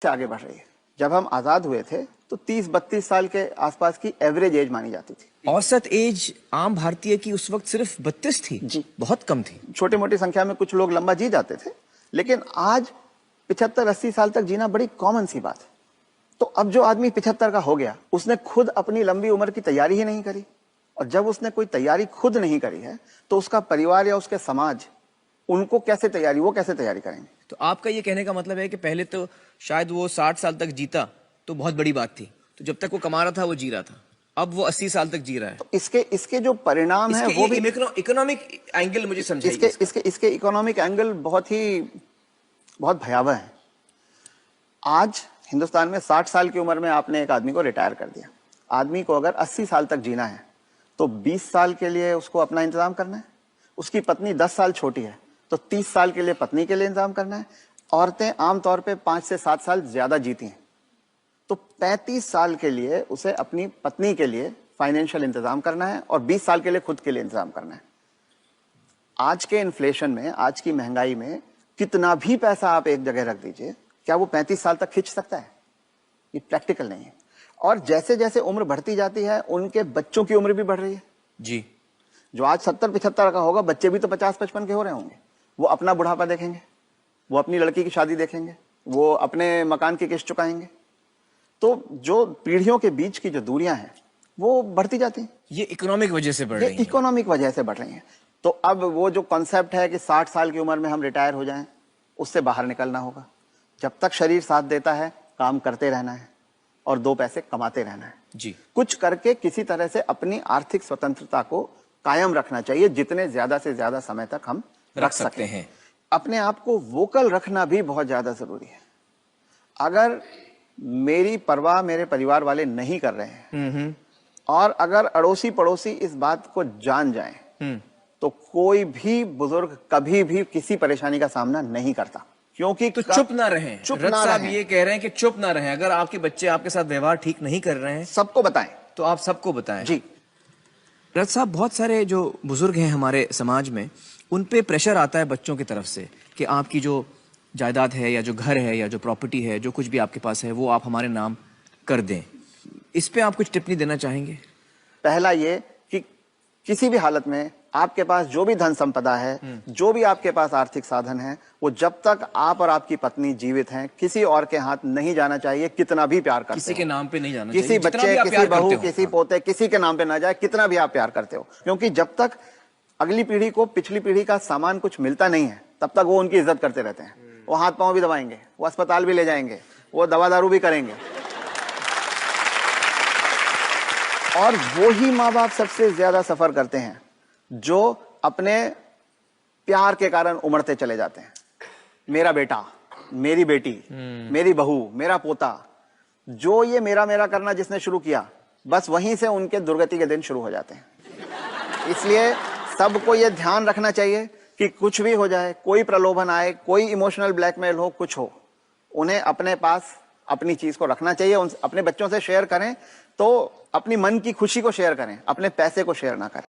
से आगे बढ़ रही है। जब हम आजाद हुए थे तो 30-32 साल के आसपास की एवरेज एज मानी जाती थी। औसत एज आम भारतीय की उस वक्त सिर्फ 32 थी जी, बहुत कम थी। छोटी मोटी संख्या में कुछ लोग लंबा जी जाते थे, लेकिन आज 75-80 साल तक जीना बड़ी कॉमन सी बात है। तो अब जो आदमी 75 का हो गया, उसने खुद अपनी लंबी उम्र की तैयारी ही नहीं करी, और जब उसने कोई तैयारी खुद नहीं करी है तो उसका परिवार या उसके समाज वो कैसे तैयारी करेंगे। तो आपका ये कहने का मतलब है कि पहले तो शायद वो 60 साल तक जीता तो बहुत बड़ी बात थी, तो जब तक वो कमा रहा था वो जी रहा था, अब वो 80 साल तक जी रहा है। तो इसके जो परिणाम है वो भी इकोनॉमिक एंगल मुझे समझाइए। इसके इकोनॉमिक एंगल बहुत भयावह है। आज हिंदुस्तान में 60 साल की उम्र में आपने एक आदमी को रिटायर कर दिया। आदमी को अगर 80 साल तक जीना है तो 20 साल के लिए उसको अपना इंतजाम करना है। उसकी पत्नी 10 साल छोटी है तो 30 साल के लिए पत्नी के लिए इंतजाम करना है। औरतें आमतौर पे 5 से 7 साल ज्यादा जीती हैं, तो 35 साल के लिए उसे अपनी पत्नी के लिए फाइनेंशियल इंतजाम करना है और 20 साल के लिए खुद के लिए इंतजाम करना है। आज के इन्फ्लेशन में, आज की महंगाई में कितना भी पैसा आप एक जगह रख दीजिए, क्या वो 35 साल तक खींच सकता है? ये प्रैक्टिकल नहीं है। और जैसे जैसे उम्र बढ़ती जाती है उनके बच्चों की उम्र भी बढ़ रही है जी। जो आज 70-75 का होगा, बच्चे भी तो 50-55 के हो रहे होंगे। वो अपना बुढ़ापा देखेंगे, वो अपनी लड़की की शादी देखेंगे, वो अपने मकान की किस्त चुकाएंगे। तो जो पीढ़ियों के बीच की जो दूरियां हैं वो बढ़ती जाती हैं। ये इकोनॉमिक वजह से बढ़ रही है। इकोनॉमिक वजह से बढ़ रही हैं। तो अब वो जो कॉन्सेप्ट है कि 60 साल की उम्र में हम रिटायर हो जाएं, उससे बाहर निकलना होगा। जब तक शरीर साथ देता है काम करते रहना है और 2 पैसे कमाते रहना है जी। कुछ करके किसी तरह से अपनी आर्थिक स्वतंत्रता को कायम रखना चाहिए, जितने ज्यादा से ज्यादा समय तक हम रख सकते हैं। अपने आप को वोकल रखना भी बहुत ज्यादा जरूरी है। अगर मेरी परवाह मेरे परिवार वाले नहीं कर रहे हैं और अगर अड़ोसी पड़ोसी इस बात को जान जाएं, तो कोई भी बुजुर्ग कभी भी किसी परेशानी का सामना नहीं करता। क्योंकि तो चुप ना रहें। चुप रथ ना साहब रहें। ये कह रहे हैं कि चुप ना रहें। अगर आपके बच्चे आपके साथ व्यवहार ठीक नहीं कर रहे हैं सबको बताएं। तो आप सबको बताएं। जी। रथ साहब, बहुत सारे जो बुजुर्ग हैं हमारे समाज में, उन पे प्रेशर आता है बच्चों की तरफ से कि आपकी जो जायदाद है या जो घर है या जो प्रॉपर्टी है, जो कुछ भी आपके पास है, वो आप हमारे नाम कर दें। इस पे आप कुछ टिप्पणी देना चाहेंगे? पहला ये कि किसी भी हालत में आपके पास जो भी धन संपदा है, जो भी आपके पास आर्थिक साधन है, वो जब तक आप और आपकी पत्नी जीवित हैं किसी और के हाथ नहीं जाना चाहिए। कितना भी प्यार करते किसी हो, के नाम पे नहीं जाना किसी चाहिए। बच्चे, किसी बहू, किसी पोते, किसी के नाम पे ना जाए, कितना भी आप प्यार करते हो। क्योंकि जब तक अगली पीढ़ी को पिछली पीढ़ी का सामान कुछ मिलता नहीं है तब तक वो उनकी इज्जत करते रहते हैं। वो हाथ पांव भी दबाएंगे, वो अस्पताल भी ले जाएंगे, वो दवा दारू भी करेंगे। और वो ही माँ बाप सबसे ज्यादा सफर करते हैं जो अपने प्यार के कारण उमड़ते चले जाते हैं। मेरा बेटा, मेरी बेटी, मेरी बहू, मेरा पोता, जो ये मेरा मेरा करना जिसने शुरू किया, बस वहीं से उनके दुर्गति के दिन शुरू हो जाते हैं। इसलिए सबको ये ध्यान रखना चाहिए कि कुछ भी हो जाए, कोई प्रलोभन आए, कोई इमोशनल ब्लैकमेल हो, कुछ हो, उन्हें अपने पास अपनी चीज को रखना चाहिए। अपने बच्चों से शेयर करें तो अपनी मन की खुशी को शेयर करें, अपने पैसे को शेयर ना करें।